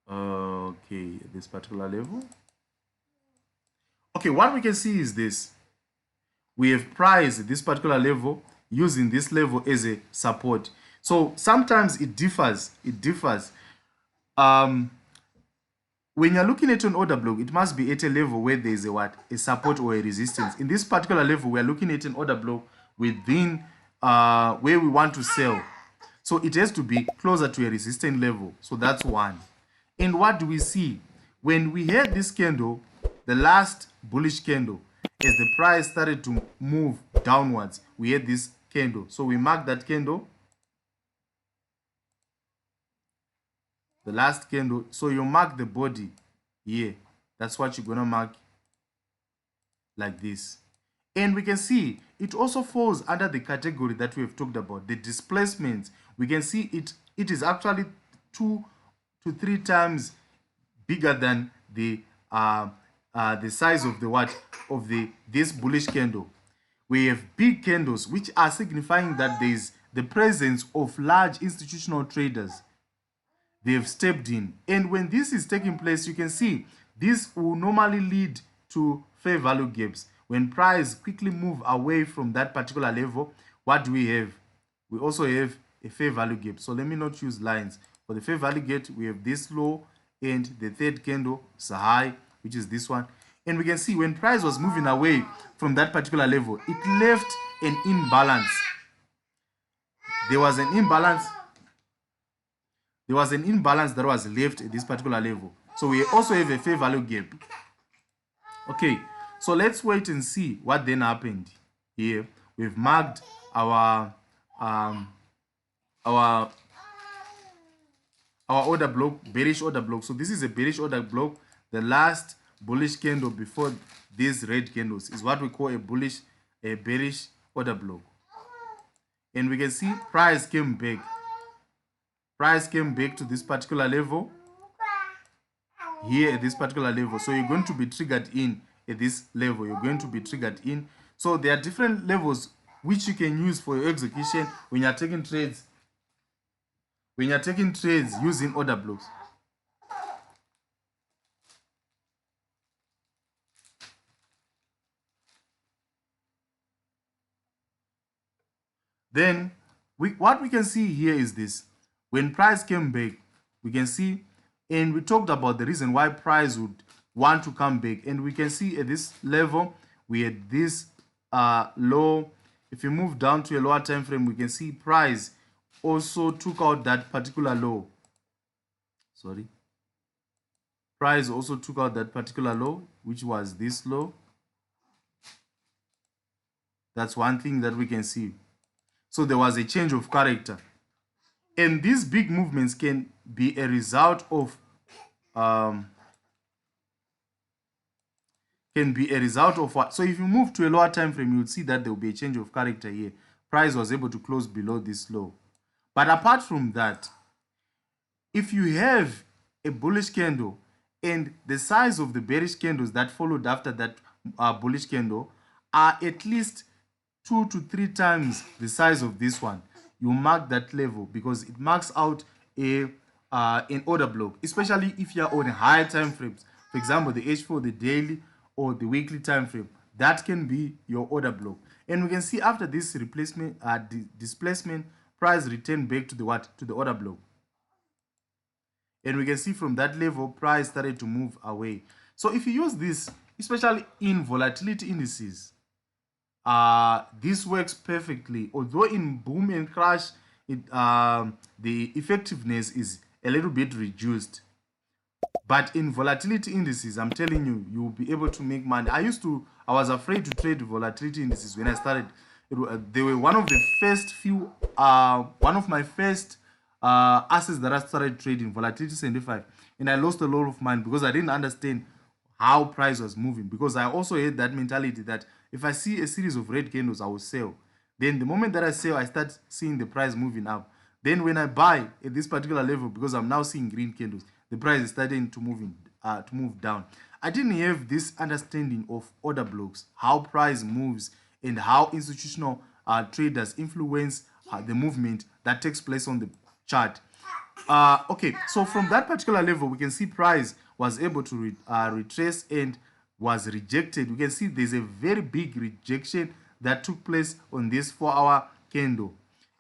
Okay, this particular level. Okay, what we can see is this. We have priced this particular level using this level as a support. So sometimes it differs. It differs. Um, when you're looking at an order block, it must be at a level where there is a what? A support or a resistance. In this particular level, we are looking at an order block within where we want to sell. So it has to be closer to a resistance level. So that's one. And what do we see? When we had this candle, the last bullish candle, as the price started to move downwards, we had this candle. So we mark that candle, the last candle. So you mark the body here. That's what you're going to mark like this. And we can see it also falls under the category that we have talked about, the displacement. We can see it is actually 2 to 3 times bigger than the size of the what of this bullish candle. We have big candles, which are signifying that there is the presence of large institutional traders. They have stepped in, and when this is taking place, you can see this will normally lead to fair value gaps. When price quickly move away from that particular level, what do we have? We also have a fair value gap. So let me not use lines. For the fair value gap, we have this low and the third candle is a high, which is this one. And we can see when price was moving away from that particular level, it left an imbalance. There was an imbalance. There was an imbalance that was left at this particular level. So we also have a fair value gap. Okay, so let's wait and see what then happened here. We've marked our our order block, bearish order block. So this is a bearish order block. The last bullish candle before these red candles is what we call a bearish order block. And we can see price came back. Price came back to this particular level. Here at this particular level. So you're going to be triggered in at this level. You're going to be triggered in. So there are different levels which you can use for your execution when you're taking trades. When you're taking trades using order blocks. Then what we can see here is this. When price came back, we can see, and we talked about the reason why price would want to come back, and we can see at this level we had this low. If you move down to a lower time frame, we can see price also took out that particular low. Sorry, price also took out that particular low, which was this low. That's one thing that we can see. So there was a change of character, and these big movements can be a result of what? So if you move to a lower time frame, you would see that there will be a change of character here. Price was able to close below this low. But apart from that, if you have a bullish candle and the size of the bearish candles that followed after that bullish candle are at least 2 to 3 times the size of this one, you mark that level because it marks out an order block, especially if you're on higher time frames. For example, the H4, the daily or the weekly time frame, that can be your order block. And we can see after this replacement displacement, price returned back to the what? To the order block. And we can see from that level, price started to move away. So if you use this, especially in volatility indices, this works perfectly. Although in boom and crash, the effectiveness is a little bit reduced. But in volatility indices, I'm telling you, you'll be able to make money. I was afraid to trade volatility indices when I started. They were one of my first assets that I started trading, volatility 75. And I lost a lot of money because I didn't understand how price was moving. Because I also had that mentality that if I see a series of red candles, I will sell. Then the moment that I sell, I start seeing the price moving up. Then when I buy at this particular level, because I'm now seeing green candles, the price is starting to move down. I didn't have this understanding of order blocks, how price moves, and how institutional traders influence the movement that takes place on the chart. Okay, so from that particular level, we can see price was able to retrace and was rejected. We can see there's a very big rejection that took place on this 4-hour candle,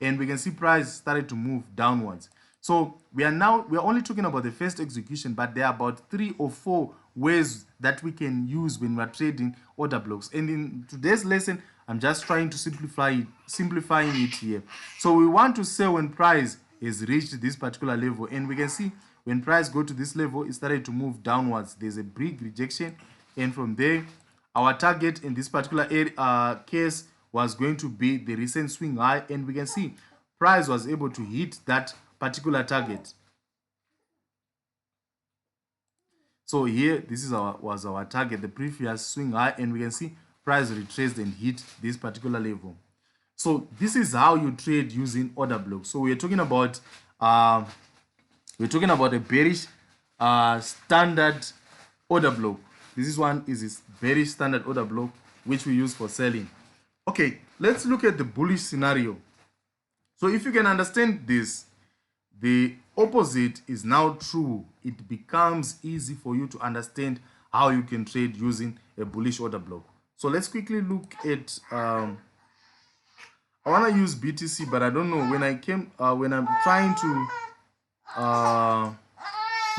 and we can see price started to move downwards. So we are only talking about the first execution, but there are about 3 or 4 ways that we can use when we're trading order blocks. And in today's lesson, I'm just trying to simplifying it here. So we want to sell when price has reached this particular level, and we can see when price go to this level, it started to move downwards. There's a big rejection, and from there, our target in this particular case was going to be the recent swing high, and we can see price was able to hit that particular target. So here, this is was our target, the previous swing high, and we can see price retraced and hit this particular level. So this is how you trade using order blocks. So we're talking about a bearish standard order block. This one is this bearish standard order block which we use for selling. Okay, let's look at the bullish scenario. So if you can understand this, the opposite is now true. It becomes easy for you to understand how you can trade using a bullish order block. So let's quickly look at I want to use BTC, but I don't know when I'm trying to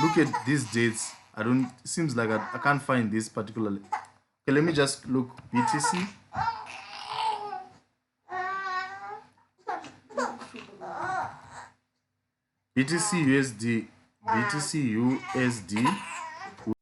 look at these dates. It seems like I can't find this particularly. Okay, let me just look BTC. BTC USD, BTC USD.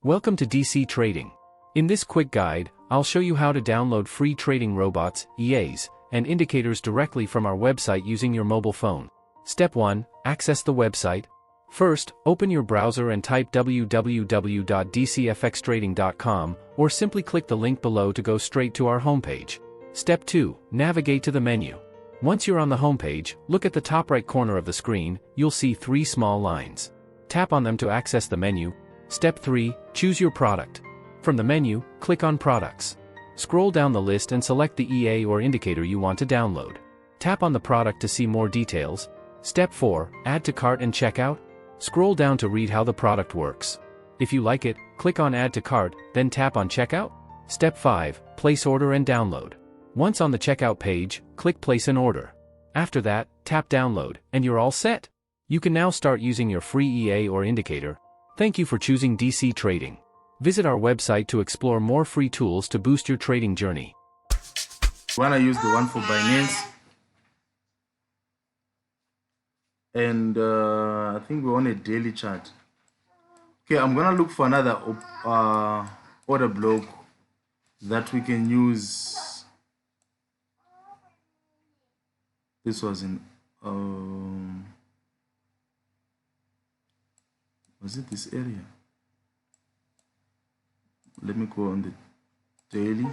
Welcome to DC Trading. In this quick guide, I'll show you how to download free trading robots, EAs, and indicators directly from our website using your mobile phone. Step 1. Access the website. First, open your browser and type www.dcfxtrading.com, or simply click the link below to go straight to our homepage. Step 2. Navigate to the menu. Once you're on the homepage, look at the top right corner of the screen. You'll see 3 small lines. Tap on them to access the menu. Step 3. Choose your product. From the menu, click on Products. Scroll down the list and select the EA or indicator you want to download. Tap on the product to see more details. Step 4. Add to cart and checkout. Scroll down to read how the product works. If you like it, click on Add to cart, then tap on Checkout. Step 5. Place order and download. Once on the checkout page, click Place an order. After that, tap Download, and you're all set. You can now start using your free EA or indicator. Thank you for choosing DC Trading. Visit our website to explore more free tools to boost your trading journey. When I use the one for Binance, and I think we're on a daily chart. Okay, I'm gonna look for another order block that we can use. This was in was it this area? Let me go on the daily.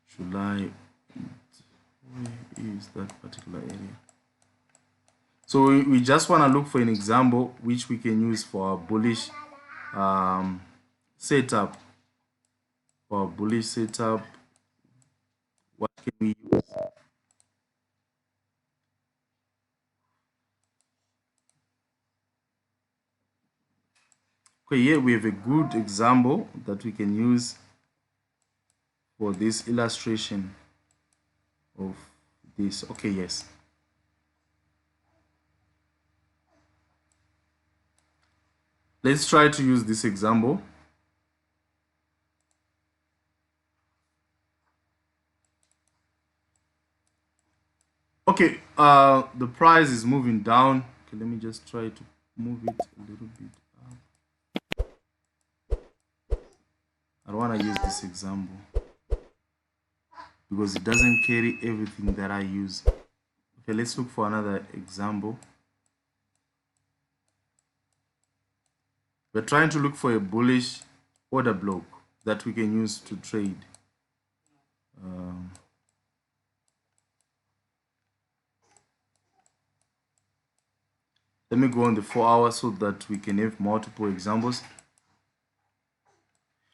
Should I? Where is that particular area? So we just want to look for an example which we can use for our bullish setup. For our bullish setup, what can we use? Okay, here we have a good example that we can use for this illustration of this. Okay, yes. Let's try to use this example. Okay, the price is moving down. Okay, let me just try to move it a little bit up. I don't want to use this example because it doesn't carry everything that I use. Okay, let's look for another example. We're trying to look for a bullish order block that we can use to trade. Let me go on the 4 hours so that we can have multiple examples.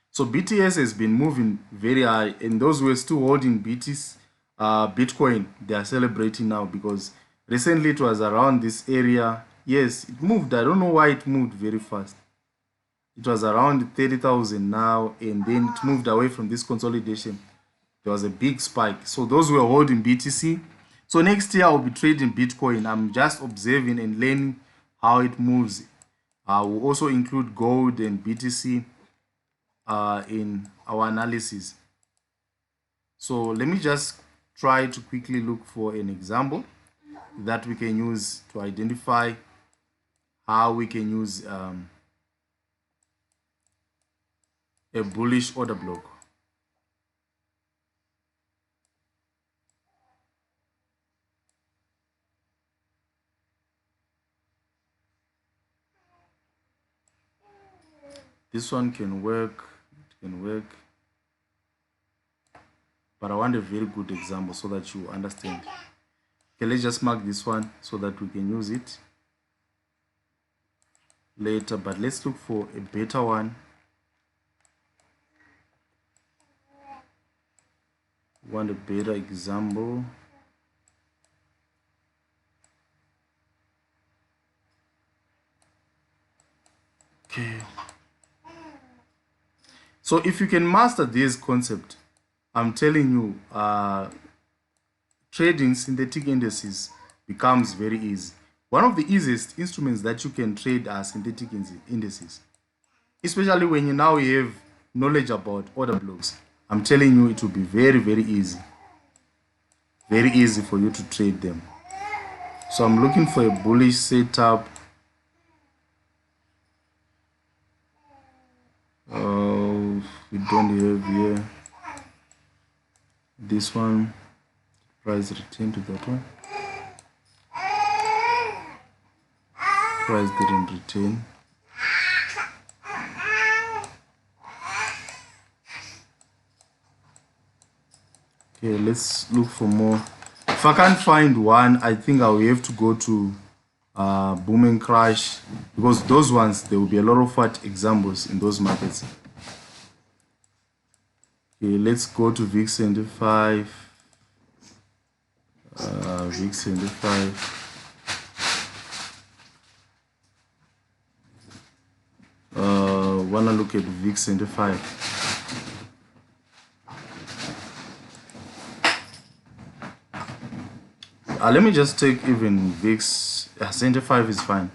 So BTS has been moving very high, and those who are still holding BTC Bitcoin, they are celebrating now because recently it was around this area. Yes, it moved. I don't know why it moved very fast. It was around 30,000 now, and then it moved away from this consolidation. There was a big spike. So those were holding BTC. So next year I'll be trading Bitcoin. I'm just observing and learning how it moves. I will also include gold and BTC in our analysis. So let me just try to quickly look for an example that we can use to identify how we can use a bullish order block. This one can work, it can work, but I want a very good example so that you understand. Okay, let's just mark this one so that we can use it later, but let's look for a better one. Want a better example. Okay. So if you can master this concept, I'm telling you, trading synthetic indices becomes very easy. One of the easiest instruments that you can trade are synthetic indices, especially when you now have knowledge about order blocks. I'm telling you, it will be very, very easy. Very easy for you to trade them. So I'm looking for a bullish setup. We don't have here this one. Price return to that one. Price didn't return. Okay, let's look for more. If I can't find one, I think I will have to go to boom and crash, because those ones, there will be a lot of what examples in those markets. Okay, let's go to VIX 75. VIX 75. Wanna look at VIX 75. Let me just take even VIX 75 is fine.